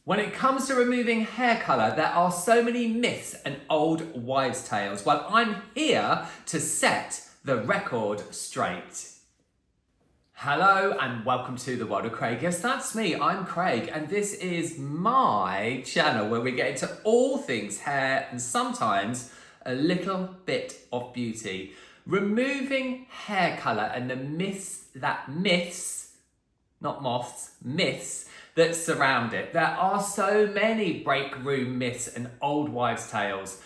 When it comes to removing hair colour, there are so many myths and old wives' tales. Well, I'm here to set the record straight. Hello and welcome to the world of Craig. Yes, that's me, I'm Craig, and this is my channel where we get into all things hair and sometimes a little bit of beauty. Removing hair colour and the myths, not moths, myths that surround it. There are so many break room myths and old wives' tales.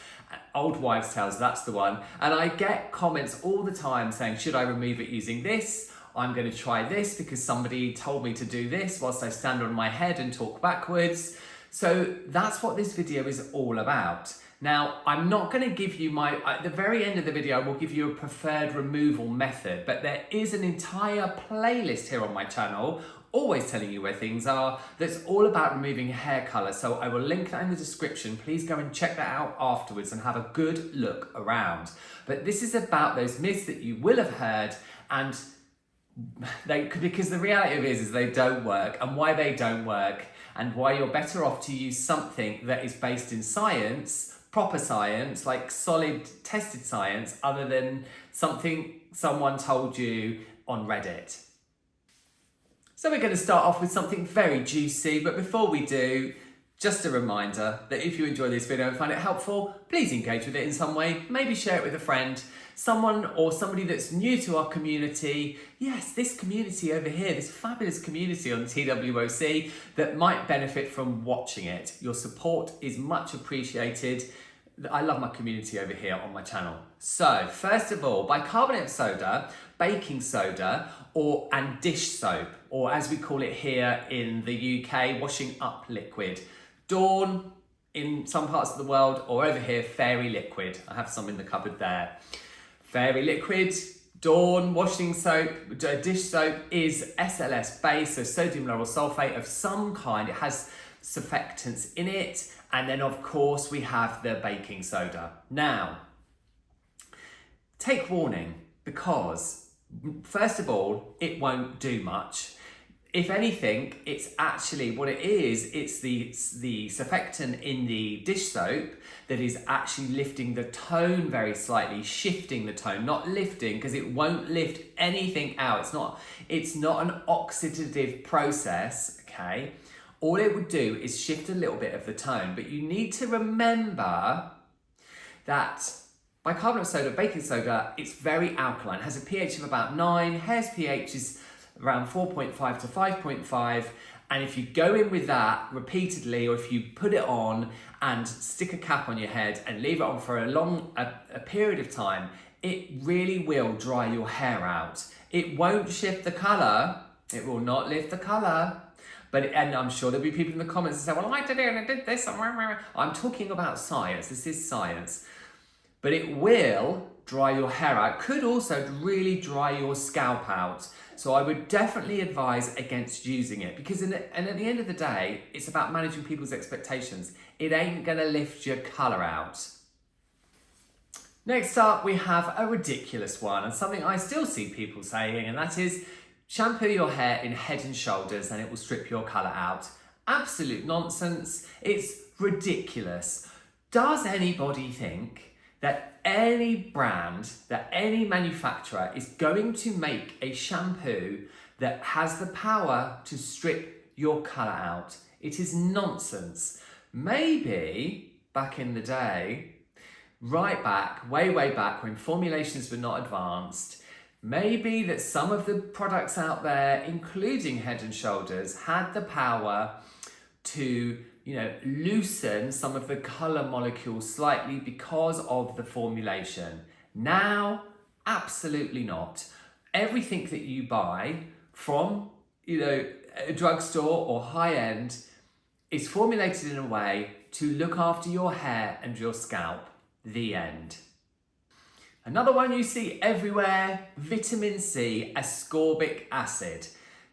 Old wives' tales, that's the one. And I get comments all the time saying, should I remove it using this? I'm going to try this because somebody told me to do this whilst I stand on my head and talk backwards. So that's what this video is all about. Now, I'm not going to give you at the very end of the video, I will give you a preferred removal method, but there is an entire playlist here on my channel, always telling you where things are, that's all about removing hair colour. So I will link that in the description. Please go and check that out afterwards and have a good look around. But this is about those myths that you will have heard, and because the reality of it is they don't work, and why they don't work, and why you're better off to use something that is based in science, proper science, like solid tested science, other than something someone told you on Reddit. So we're going to start off with something very juicy, but before we do, just a reminder that if you enjoy this video and find it helpful, please engage with it in some way. Maybe share it with a friend, someone or somebody that's new to our community. Yes, this community over here, this fabulous community on TWOC that might benefit from watching it. Your support is much appreciated. I love my community over here on my channel. So first of all, bicarbonate of soda, baking soda, and dish soap, or as we call it here in the UK, washing up liquid. Dawn in some parts of the world, or over here, Fairy liquid. I have some in the cupboard there. Fairy liquid, Dawn washing soap, dish soap is SLS based, so sodium lauryl sulfate of some kind. It has surfactants in it. And then of course we have the baking soda. Now, take warning, because first of all, it won't do much. If anything, it's actually what it is, it's the surfactant in the dish soap that is actually lifting the tone very slightly, shifting the tone, not lifting, because it won't lift anything out. It's not an oxidative process, okay? All it would do is shift a little bit of the tone, but you need to remember that bicarbonate of soda, baking soda, it's very alkaline. It has a pH of about 9, hair's pH is around 4.5 to 5.5, and if you go in with that repeatedly, or if you put it on and stick a cap on your head and leave it on for a period of time, it really will dry your hair out. It won't shift the colour, it will not lift the colour. And I'm sure there'll be people in the comments that say, well, I did it and I did this. I'm talking about science. This is science. But it will dry your hair out. Could also really dry your scalp out. So I would definitely advise against using it, because at the end of the day, it's about managing people's expectations. It ain't going to lift your colour out. Next up, we have a ridiculous one, and something I still see people saying, and that is, shampoo your hair in Head and Shoulders and it will strip your colour out. Absolute nonsense. It's ridiculous. Does anybody think that any brand, that any manufacturer is going to make a shampoo that has the power to strip your colour out? It is nonsense. Maybe back in the day, right back, way back when formulations were not advanced, maybe that some of the products out there, including Head and Shoulders, had the power to, loosen some of the colour molecules slightly because of the formulation. Now, absolutely not. Everything that you buy from, a drugstore or high end is formulated in a way to look after your hair and your scalp. The end. Another one you see everywhere, vitamin C, ascorbic acid.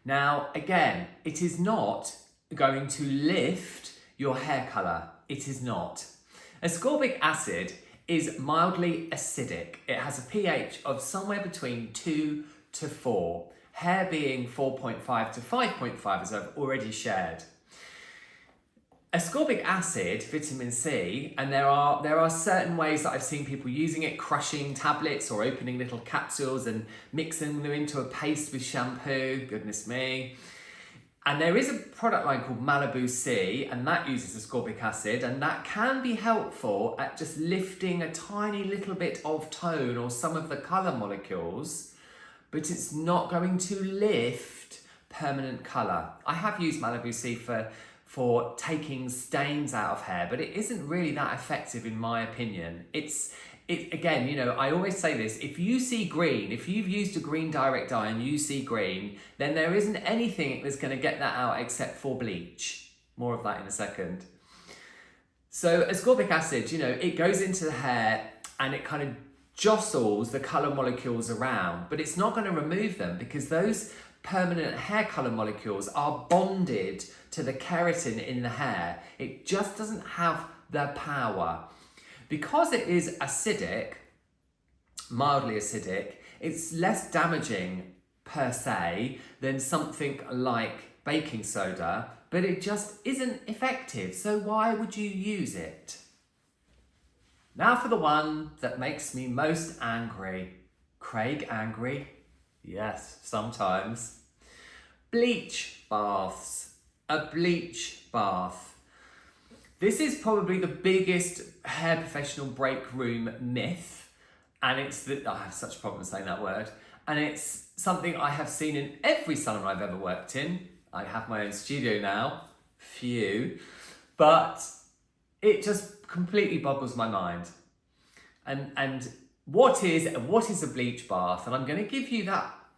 Now, again, it is not going to lift your hair colour. It is not. Ascorbic acid is mildly acidic. It has a pH of somewhere between 2 to 4. Hair being 4.5 to 5.5, as I've already shared. Ascorbic acid, vitamin C, and there are certain ways that I've seen people using it, crushing tablets or opening little capsules and mixing them into a paste with shampoo, goodness me. And there is a product line called Malibu C, and that uses ascorbic acid, and that can be helpful at just lifting a tiny little bit of tone or some of the colour molecules, but it's not going to lift permanent colour. I have used Malibu C for taking stains out of hair, but it isn't really that effective in my opinion. Again, you know, I always say this, if you see green, if you've used a green direct dye and you see green, then there isn't anything that's going to get that out except for bleach. More of that in a second. So ascorbic acid, you know, it goes into the hair and it kind of jostles the colour molecules around, but it's not going to remove them because those permanent hair colour molecules are bonded to the keratin in the hair. It just doesn't have the power. Because it is acidic, mildly acidic, it's less damaging per se than something like baking soda, but it just isn't effective. So why would you use it? Now for the one that makes me most angry. Craig angry? Yes, sometimes. Bleach baths. A bleach bath. This is probably the biggest hair professional break room myth, and I have such a problem saying that word, and it's something I have seen in every salon I've ever worked in. I have my own studio now, phew, but it just completely boggles my mind. And what is a bleach bath? And I'm going to give you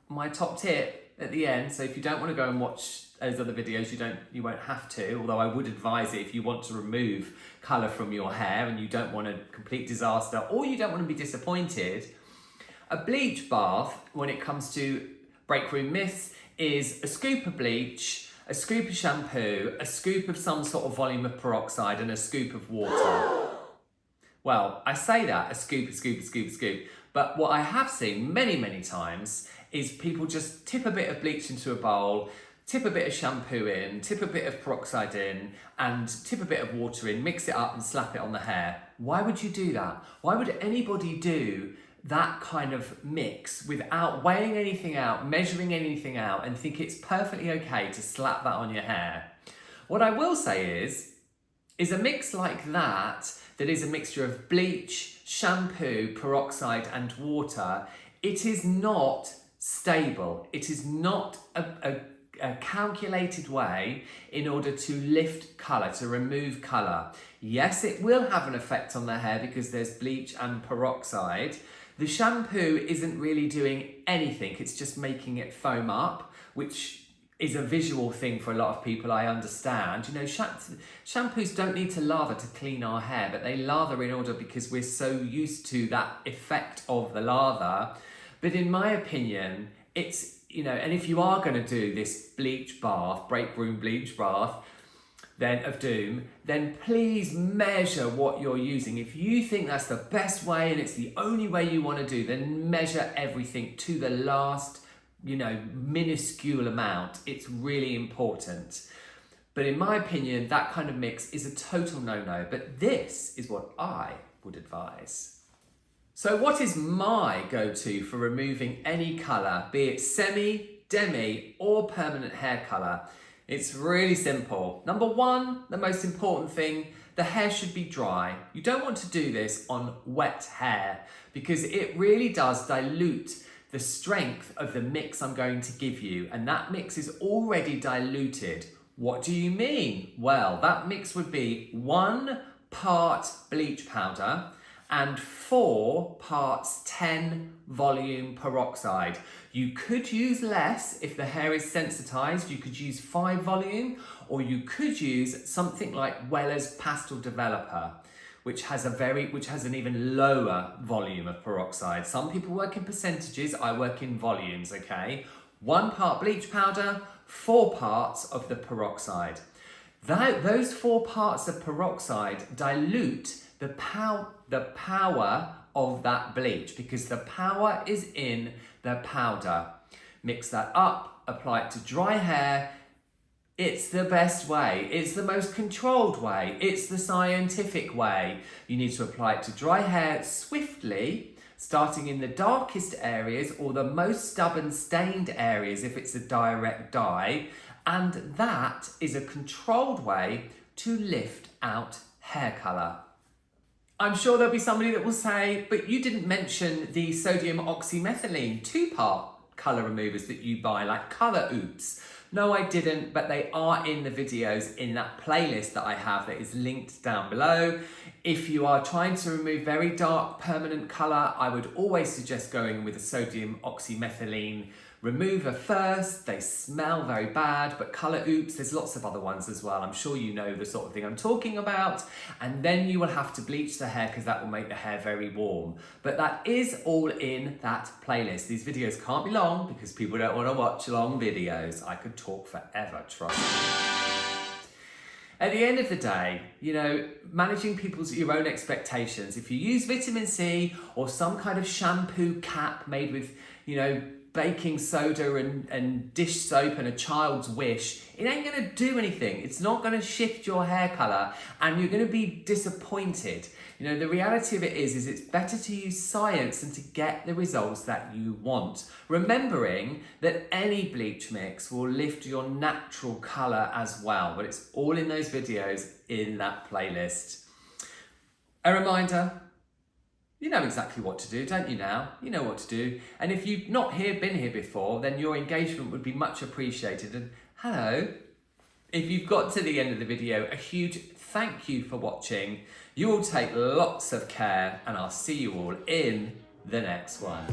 my top tip at the end. So if you don't want to go and watch those other videos, you won't have to, although I would advise it if you want to remove colour from your hair and you don't want a complete disaster or you don't want to be disappointed. A bleach bath, when it comes to break room myths, is a scoop of bleach, a scoop of shampoo, a scoop of some sort of volume of peroxide and a scoop of water. Well, I say that, a scoop, but what I have seen many, many times is people just tip a bit of bleach into a bowl, tip a bit of shampoo in, tip a bit of peroxide in, and tip a bit of water in, mix it up and slap it on the hair. Why would you do that? Why would anybody do that kind of mix without weighing anything out, measuring anything out, and think it's perfectly okay to slap that on your hair? What I will say is a mix like that is a mixture of bleach, shampoo, peroxide, and water, it is not stable. It is not a calculated way in order to lift colour, to remove colour. Yes, it will have an effect on the hair because there's bleach and peroxide. The shampoo isn't really doing anything. It's just making it foam up, which is a visual thing for a lot of people, I understand. You know, shampoos don't need to lather to clean our hair, but they lather in order because we're so used to that effect of the lather. But in my opinion, it's, you know, and if you are going to do this bleach bath, break room bleach bath, then of doom, then please measure what you're using. If you think that's the best way and it's the only way you want to do, then measure everything to the last, you know, minuscule amount. It's really important. But in my opinion, that kind of mix is a total no-no. But this is what I would advise. So what is my go-to for removing any colour, be it semi, demi, or permanent hair colour? It's really simple. Number one, the most important thing, the hair should be dry. You don't want to do this on wet hair because it really does dilute the strength of the mix I'm going to give you, and that mix is already diluted. What do you mean? Well, that mix would be 1 part bleach powder and 4 parts 10 volume peroxide. You could use less if the hair is sensitized. You could use 5 volume, or you could use something like Weller's Pastel Developer, which has an even lower volume of peroxide. Some people work in percentages, I work in volumes, okay? 1 part bleach powder, 4 parts of the peroxide. Those 4 parts of peroxide dilute the power of that bleach because the power is in the powder. Mix that up, apply it to dry hair, It's the best way. It's the most controlled way. It's the scientific way. You need to apply it to dry hair swiftly, starting in the darkest areas or the most stubborn stained areas if it's a direct dye. And that is a controlled way to lift out hair colour. I'm sure there'll be somebody that will say, but you didn't mention the sodium oxymethylene 2-part colour removers that you buy, like Colour Oops. No, I didn't, but they are in the videos in that playlist that I have that is linked down below. If you are trying to remove very dark permanent colour, I would always suggest going with a sodium oxymethylene remover first. They smell very bad, but Colour Oops, there's lots of other ones as well. I'm sure you know the sort of thing I'm talking about. And then you will have to bleach the hair because that will make the hair very warm. But that is all in that playlist. These videos can't be long because people don't want to watch long videos. I could talk forever, trust me. At the end of the day, you know, managing your own expectations. If you use vitamin C or some kind of shampoo cap made with, you know, baking soda and dish soap and a child's wish, it ain't going to do anything. It's not going to shift your hair colour and you're going to be disappointed. You know, the reality of it is it's better to use science and to get the results that you want. Remembering that any bleach mix will lift your natural colour as well, but it's all in those videos in that playlist. A reminder, you know exactly what to do, don't you now? You know what to do. And if you've not been here before, then your engagement would be much appreciated. And hello, if you've got to the end of the video, a huge thank you for watching. You all take lots of care and I'll see you all in the next one.